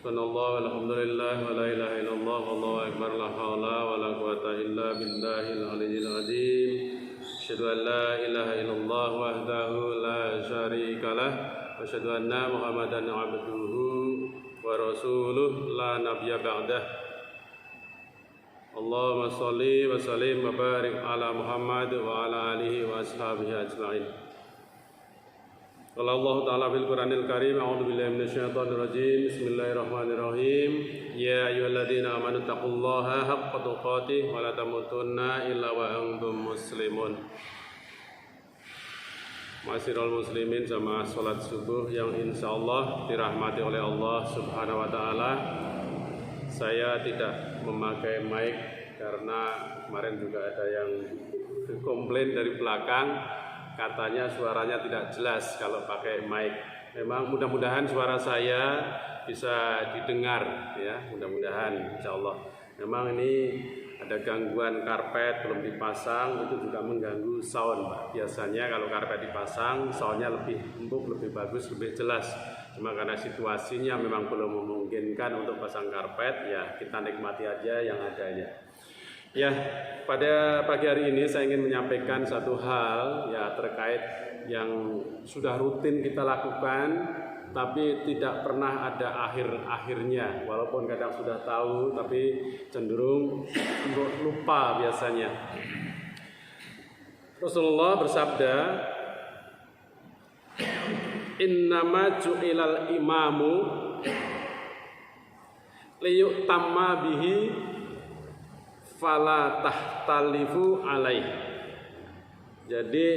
Subhanallah walhamdulillah wa la ilaha illallah wallahu akbar la haula wa la quwata illa billahil aliyyil azim. Asyhadu an la ilaha illallah wahdahu la syarika lah wa asyhadu anna Muhammadan abduhu wa rasuluh la nabiyya ba'dah. Allahumma shalli wa sallim wa barik ala Muhammad wa ala alihi wa ashabihi ajma'in. Qala Allah Ta'ala fil Qur'anil Karim, a'udzu billahi minasyaitonir rajim. Bismillahirrahmanirrahim. Ya ayyuhalladzina amanu taqullaha haqqa tuqatih wa la tamutunna illa wa antum muslimun. Ma'asyiral muslimin, jamaah salat subuh yang insyaallah dirahmati oleh Allah Subhanahu wa taala. Saya tidak memakai mic karena kemarin juga ada yang komplain dari belakang, katanya suaranya tidak jelas kalau pakai mic. Memang mudah-mudahan suara saya bisa didengar ya, mudah-mudahan insyaallah. Memang ini ada gangguan karpet belum dipasang, itu juga mengganggu sound Pak. Biasanya kalau karpet dipasang soundnya lebih empuk, lebih bagus, lebih jelas. Cuma karena situasinya memang belum memungkinkan untuk pasang karpet, ya kita nikmati aja yang adanya. Ya, pada pagi hari ini saya ingin menyampaikan satu hal ya terkait yang sudah rutin kita lakukan tapi tidak pernah ada akhir-akhirnya. Walaupun kadang sudah tahu tapi cenderung lupa biasanya. Rasulullah bersabda, "Innama ju'ilal imamu liyutamma bihi fala tahtalifu alaih." Jadi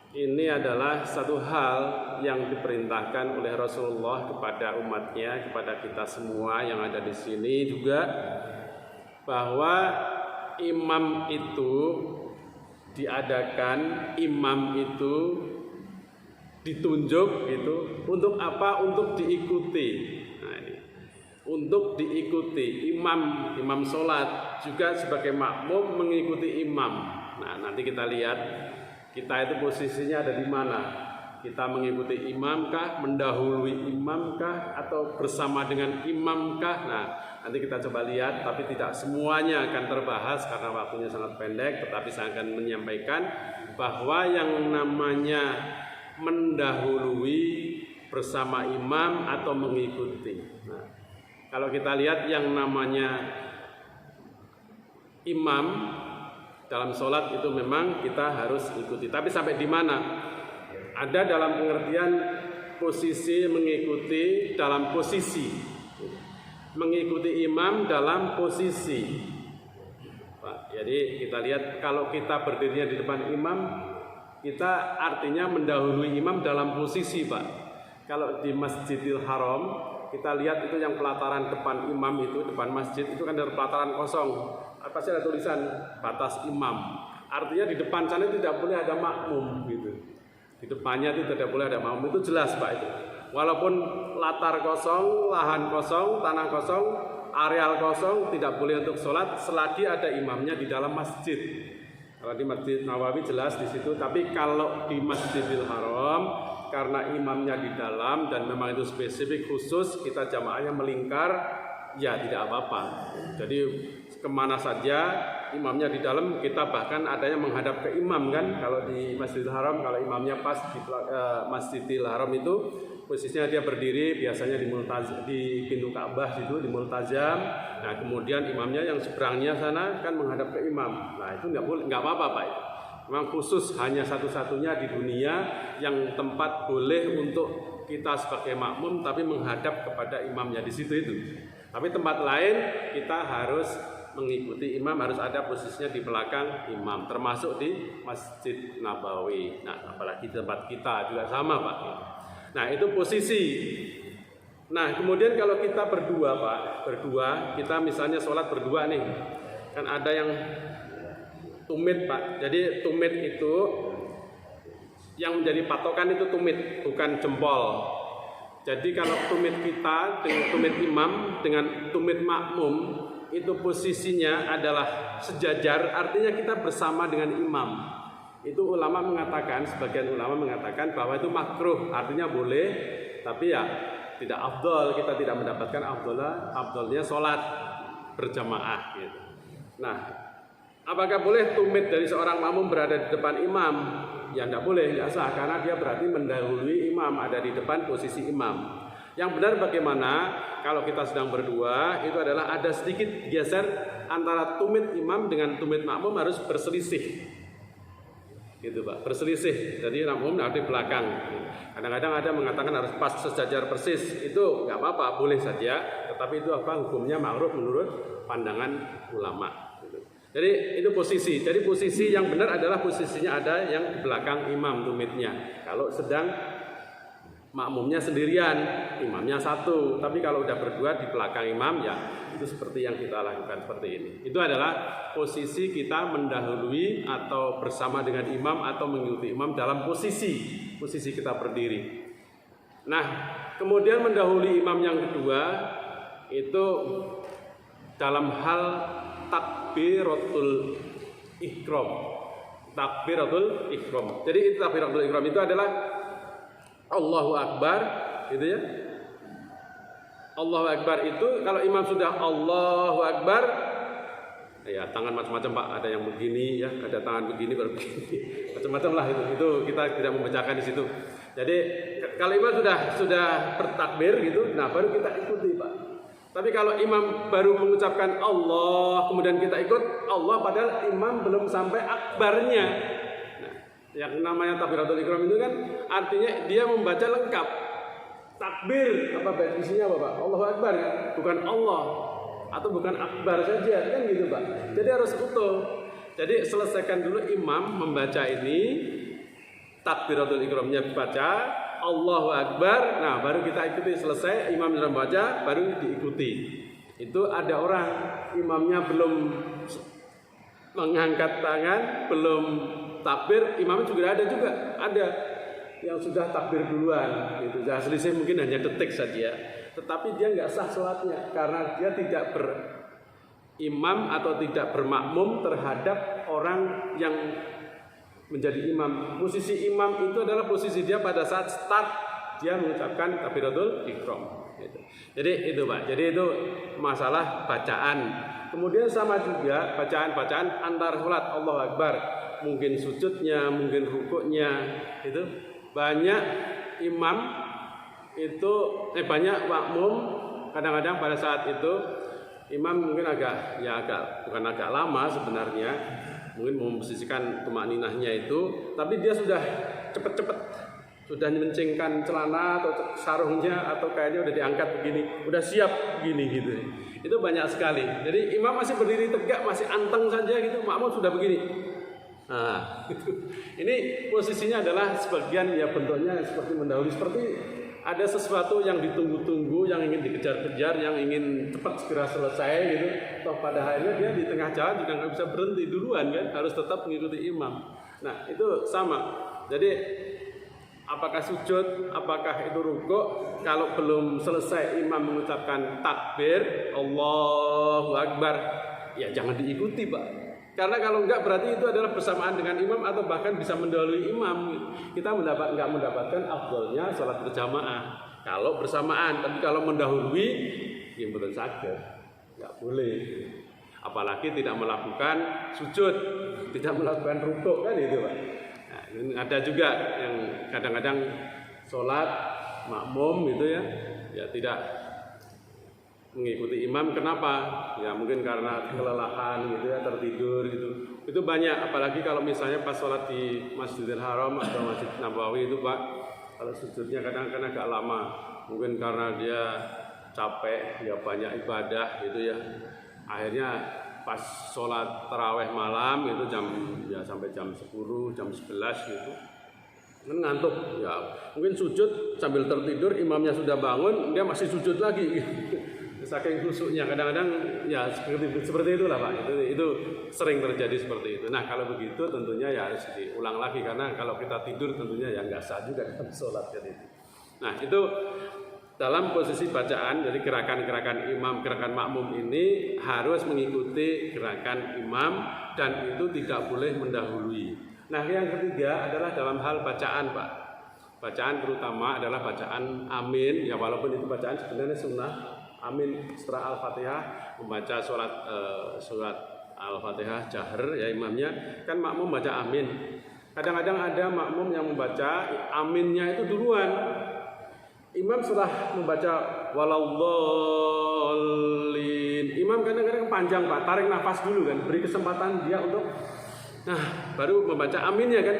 ini adalah satu hal yang diperintahkan oleh Rasulullah kepada umatnya, kepada kita semua yang ada di sini juga, bahwa imam itu diadakan, imam itu ditunjuk gitu untuk apa? Untuk diikuti. Nah, ini untuk diikuti imam sholat juga sebagai makmum mengikuti imam. Nah, nanti kita lihat kita itu posisinya ada di mana. Kita mengikuti imamkah, mendahului imamkah, atau bersama dengan imamkah? Nah, nanti kita coba lihat, tapi tidak semuanya akan terbahas karena waktunya sangat pendek, tetapi saya akan menyampaikan bahwa yang namanya mendahului bersama imam atau mengikuti. Nah, kalau kita lihat yang namanya imam dalam sholat itu memang kita harus ikuti. Tapi sampai di mana? Ada dalam pengertian posisi mengikuti dalam posisi. Mengikuti imam dalam posisi. Pak, jadi kita lihat kalau kita berdirinya di depan imam, kita artinya mendahului imam dalam posisi Pak. Kalau di Masjidil Haram, kita lihat itu yang pelataran depan imam itu, depan masjid itu kan ada pelataran kosong. Pasti ada tulisan batas imam. Artinya di depan sana tidak boleh ada makmum gitu. Di depannya itu tidak boleh ada makmum, itu jelas Pak itu. Walaupun latar kosong, lahan kosong, tanah kosong, areal kosong, tidak boleh untuk sholat selagi ada imamnya di dalam masjid. Kalau di Masjid Nawawi jelas di situ, tapi kalau di Masjidil Haram karena imamnya di dalam dan memang itu spesifik khusus, kita jamaahnya melingkar, ya tidak apa-apa. Jadi kemana saja imamnya di dalam, kita bahkan ada yang menghadap ke imam kan. Kalau di Masjidil Haram, kalau imamnya pas di Masjidil Haram itu posisinya dia berdiri biasanya di pintu Ka'bah situ, di Multazam. Nah, kemudian imamnya yang seberangnya sana kan menghadap ke imam. Nah, itu nggak apa-apa Pak itu. Memang khusus hanya satu-satunya di dunia yang tempat boleh untuk kita sebagai makmum tapi menghadap kepada imamnya di situ itu. Tapi tempat lain kita harus mengikuti imam, harus ada posisinya di belakang imam, termasuk di Masjid Nabawi. Nah, apalagi tempat kita juga sama Pak. Nah, itu posisi. Nah, kemudian kalau kita berdua Pak, kita misalnya sholat berdua nih, kan ada yang tumit Pak. Jadi tumit itu yang menjadi patokan itu tumit, bukan jempol. Jadi kalau tumit kita dengan tumit imam dengan tumit makmum itu posisinya adalah sejajar, artinya kita bersama dengan imam. Itu ulama mengatakan, sebagian ulama mengatakan bahwa itu makruh, artinya boleh, tapi ya tidak afdol, kita tidak mendapatkan afdolnya sholat berjamaah gitu. Nah, apakah boleh tumit dari seorang makmum berada di depan imam? Ya tidak boleh, tidak sah, karena dia berarti mendahului imam, ada di depan posisi imam. Yang benar bagaimana? Kalau kita sedang berdua, itu adalah ada sedikit geser antara tumit imam dengan tumit makmum, harus berselisih. Gitu Pak, berselisih. Jadi makmum ada di belakang. Kadang-kadang ada mengatakan harus pas sejajar persis. Itu nggak apa-apa, boleh saja. Tetapi itu hukumnya ma'ruf menurut pandangan ulama. Jadi itu posisi. Jadi posisi yang benar adalah posisinya ada yang di belakang imam tumitnya. Kalau sedang makmumnya sendirian, imamnya satu. Tapi kalau udah berdua di belakang imam, ya itu seperti yang kita lakukan seperti ini. Itu adalah posisi kita mendahului atau bersama dengan imam atau mengikuti imam dalam posisi kita berdiri. Nah, kemudian mendahului imam yang kedua itu dalam hal takbiratul ihram. Takbiratul ihram. Jadi itu takbiratul ihram itu adalah Allahu Akbar, gitu ya. Allahu Akbar itu kalau imam sudah Allahu Akbar, ya tangan macam-macam Pak, ada yang begini ya, ada tangan begini baru begini, macam-macam lah itu kita tidak membacakan di situ. Jadi kalau imam sudah bertakbir gitu, nah baru kita ikuti Pak. Tapi kalau imam baru mengucapkan Allah, kemudian kita ikut Allah, padahal imam belum sampai akbarnya. Nah, yang namanya takbiratul ihram itu kan artinya dia membaca lengkap. Takbir, apa isinya apa Pak? Allahu Akbar kan? Bukan Allah atau bukan akbar saja kan gitu Pak. Jadi harus utuh. Jadi selesaikan dulu imam membaca ini, takbiratul ihramnya dibaca, Allahu Akbar, nah baru kita ikuti, selesai imam sudah membaca baru diikuti. Itu ada orang imamnya belum mengangkat tangan, belum takbir, imamnya juga ada yang sudah takbir duluan gitu. Nah, selisih mungkin hanya detik saja, tetapi dia nggak sah sholatnya karena dia tidak berimam atau tidak bermakmum terhadap orang yang menjadi imam. Posisi imam itu adalah posisi dia pada saat start dia mengucapkan takbiratul ihram gitu. Jadi itu Pak, jadi itu masalah bacaan. Kemudian sama juga bacaan-bacaan antar sholat, Allahu Akbar, mungkin sujudnya, mungkin rukuknya, itu banyak imam itu banyak makmum kadang-kadang pada saat itu imam mungkin bukan agak lama sebenarnya, mungkin memposisikan tumakninahnya itu, tapi dia sudah cepet-cepet, sudah mencingkan celana atau sarungnya atau kayaknya udah diangkat begini, udah siap begini gitu. Itu banyak sekali. Jadi imam masih berdiri tegak, masih anteng saja gitu, makmum sudah begini. Nah, ini posisinya adalah sebagian ya bentuknya seperti mendahului, seperti ada sesuatu yang ditunggu-tunggu, yang ingin dikejar-kejar, yang ingin cepat segera selesai gitu. Toh pada akhirnya dia di tengah jalan juga nggak bisa berhenti duluan kan, harus tetap mengikuti imam. Nah itu sama. Jadi apakah sujud, apakah itu rukuk, kalau belum selesai imam mengucapkan takbir Allahu Akbar, ya jangan diikuti Pak. Karena kalau enggak berarti itu adalah bersamaan dengan imam atau bahkan bisa mendahului imam. Kita enggak mendapatkan afdolnya sholat berjamaah kalau bersamaan. Tapi kalau mendahului, ya betul saja, enggak boleh. Apalagi tidak melakukan sujud, tidak melakukan rukuk kan itu Pak. Nah, ada juga yang kadang-kadang sholat makmum itu ya tidak mengikuti imam. Kenapa? Ya mungkin karena kelelahan gitu ya, tertidur gitu. Itu banyak, apalagi kalau misalnya pas sholat di Masjidil Haram atau Masjid Nabawi itu Pak, kalau sujudnya kadang-kadang agak lama. Mungkin karena dia capek, dia banyak ibadah gitu ya. Akhirnya pas sholat taraweh malam itu sampai jam 10, jam 11 gitu. Ngantuk ya. Mungkin sujud sambil tertidur, imamnya sudah bangun, dia masih sujud lagi gitu. Saking khusyuknya kadang-kadang ya seperti itulah Pak. Itu sering terjadi seperti itu. Nah kalau begitu tentunya ya harus diulang lagi, karena kalau kita tidur tentunya ya nggak sah juga dalam sholat kan itu. Nah itu dalam posisi bacaan, jadi gerakan-gerakan imam, gerakan makmum ini harus mengikuti gerakan imam dan itu tidak boleh mendahului. Nah yang ketiga adalah dalam hal bacaan Pak. bacaan terutama adalah bacaan amin, ya walaupun itu bacaan sebenarnya sunnah. Amin setelah Al-Fatihah, membaca surat Al-Fatihah jahar ya imamnya, kan makmum baca amin. Kadang-kadang ada makmum yang membaca aminnya itu duluan. Imam setelah membaca waladdallin, imam kadang-kadang panjang Pak, tarik nafas dulu kan, beri kesempatan dia untuk baru membaca aminnya kan.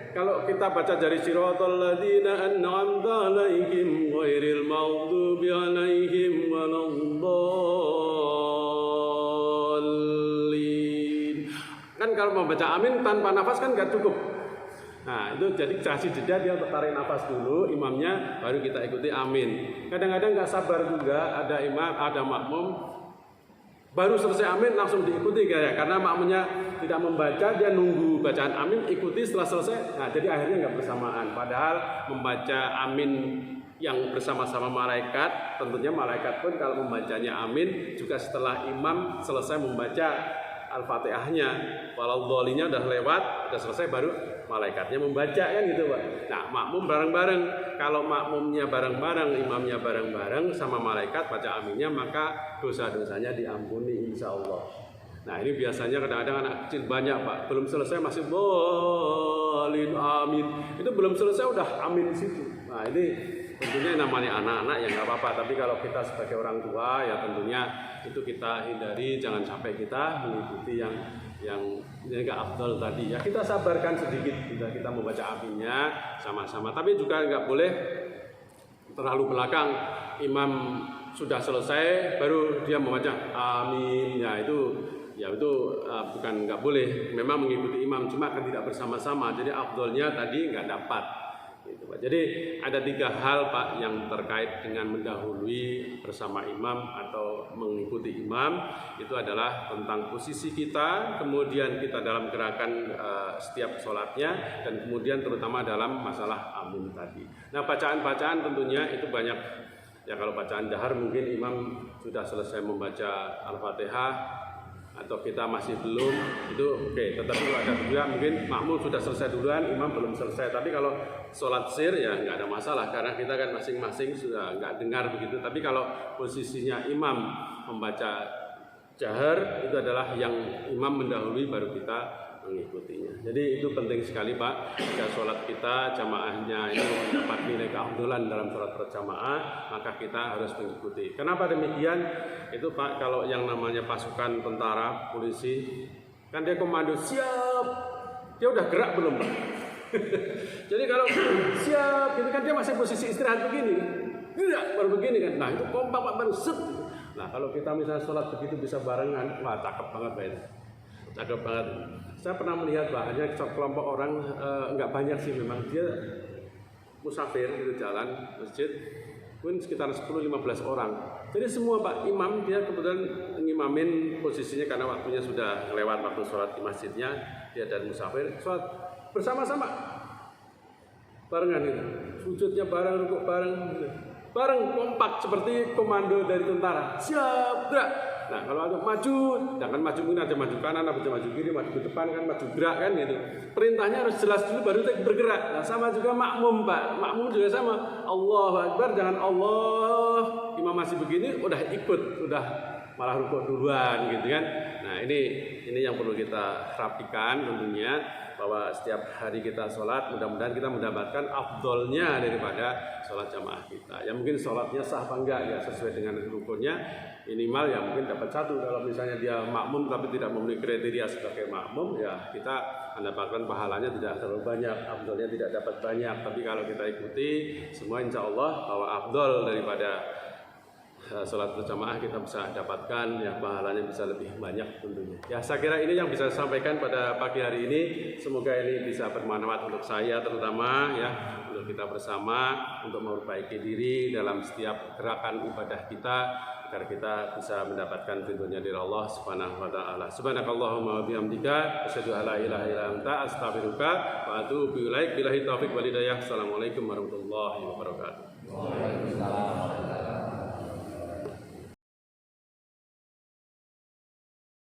Kalau kita baca dari siratal ladzina an'amta 'alaihim ghairil maghdubi 'alaihim waladdallin. Kan kalau membaca amin tanpa nafas kan enggak cukup. Nah, itu jadi kasih jeda dia untuk tarik nafas dulu imamnya, baru kita ikuti amin. Kadang-kadang enggak sabar juga, ada imam, ada makmum baru selesai amin langsung diikuti karena makmumnya tidak membaca, dia nunggu bacaan amin, ikuti setelah selesai. Nah, jadi akhirnya nggak bersamaan. Padahal membaca amin yang bersama-sama malaikat, tentunya malaikat pun kalau membacanya amin juga setelah imam selesai membaca Al-Fatihahnya, waladdallin udah lewat, udah selesai baru malaikatnya membaca kan gitu Pak. Nah, makmum bareng-bareng. Kalau makmumnya bareng-bareng, imamnya bareng-bareng sama malaikat baca aminnya, maka dosa-dosanya diampuni insya Allah. Nah, ini biasanya kadang-kadang anak kecil banyak Pak, belum selesai masih bolin amin. Itu belum selesai udah amin di situ. Nah, ini tentunya namanya anak-anak ya nggak apa-apa, tapi kalau kita sebagai orang tua ya tentunya itu kita hindari, jangan sampai kita mengikuti yang nggak afdal tadi ya. Kita sabarkan sedikit bila kita membaca aminnya sama-sama, tapi juga nggak boleh terlalu belakang. Imam sudah selesai baru dia membaca amin, ya itu bukan nggak boleh. Memang mengikuti imam, cuma kan tidak bersama-sama, jadi afdalnya tadi nggak dapat. Jadi ada 3 hal Pak yang terkait dengan mendahului bersama imam atau mengikuti imam. Itu adalah tentang posisi kita, kemudian kita dalam gerakan setiap sholatnya, dan kemudian terutama dalam masalah amin tadi. Nah, bacaan-bacaan tentunya itu banyak. Ya kalau bacaan dahar mungkin imam sudah selesai membaca Al-Fatihah atau kita masih belum, itu oke. Tetapi kalau ada juga mungkin makmum sudah selesai duluan, imam belum selesai. Tapi kalau sholat sir ya nggak ada masalah, karena kita kan masing-masing sudah nggak dengar begitu. Tapi kalau posisinya imam membaca jahar, itu adalah yang imam mendahului baru kita mengikutinya. Jadi itu penting sekali Pak. Jika sholat kita jamaahnya itu mendapat nilai keafdalan dalam sholat berjamaah, maka kita harus mengikuti. Kenapa demikian? Itu Pak, kalau yang namanya pasukan tentara, polisi, kan dia komando siap, dia udah gerak belum Pak? Jadi kalau siap, itu kan dia masih posisi istirahat begini, tidak baru begini kan? Nah itu kompak Pak, baru set. Nah kalau kita misalnya sholat begitu bisa barengan, wah cakep banget Pak ini. Cakep banget. Saya pernah melihat banyak kelompok orang, nggak banyak sih memang, dia musafir gitu jalan masjid, mungkin sekitar 10-15 orang. Jadi semua Pak imam dia kebetulan ngimamin posisinya karena waktunya sudah lewat waktu sholat di masjidnya, dia dan musafir sholat bersama-sama barengan itu, sujudnya bareng, rukuk bareng kompak seperti komando dari tentara. Siap, gerak. Nah kalau ada maju, jangan maju mungkin ada maju kanan, ada maju kiri, maju ke depan kan, maju gerak kan gitu. Perintahnya harus jelas dulu baru kita bergerak. Nah sama juga makmum Pak, makmum juga sama. Allahu Akbar, jangan Allah, imam masih begini, udah ikut, udah malah rukuk duluan gitu kan. Nah ini yang perlu kita rapikan tentunya, bahwa setiap hari kita sholat mudah-mudahan kita mendapatkan afdolnya daripada sholat jamaah kita. Ya mungkin sholatnya sah apa enggak ya sesuai dengan rukunnya, minimal ya mungkin dapat 1. Kalau misalnya dia makmum tapi tidak memenuhi kriteria sebagai makmum, ya kita mendapatkan pahalanya tidak terlalu banyak, afdolnya tidak dapat banyak. Tapi kalau kita ikuti semua insya Allah bahwa afdol daripada sholat berjamaah kita bisa dapatkan, ya pahalanya bisa lebih banyak tentunya. Ya saya kira ini yang bisa saya sampaikan pada pagi hari ini. Semoga ini bisa bermanfaat untuk saya terutama ya, untuk kita bersama untuk memperbaiki diri dalam setiap gerakan ibadah kita, agar kita bisa mendapatkan ridhonya dari Allah Subhanahu wa taala. Subhanakallahumma wa bihamdika asyhadu an la ilaha illa anta astaghfiruka wa atubu ilaik. Billahi taufik wal hidayah. Assalamualaikum warahmatullahi wabarakatuh. Waalaikumsalam.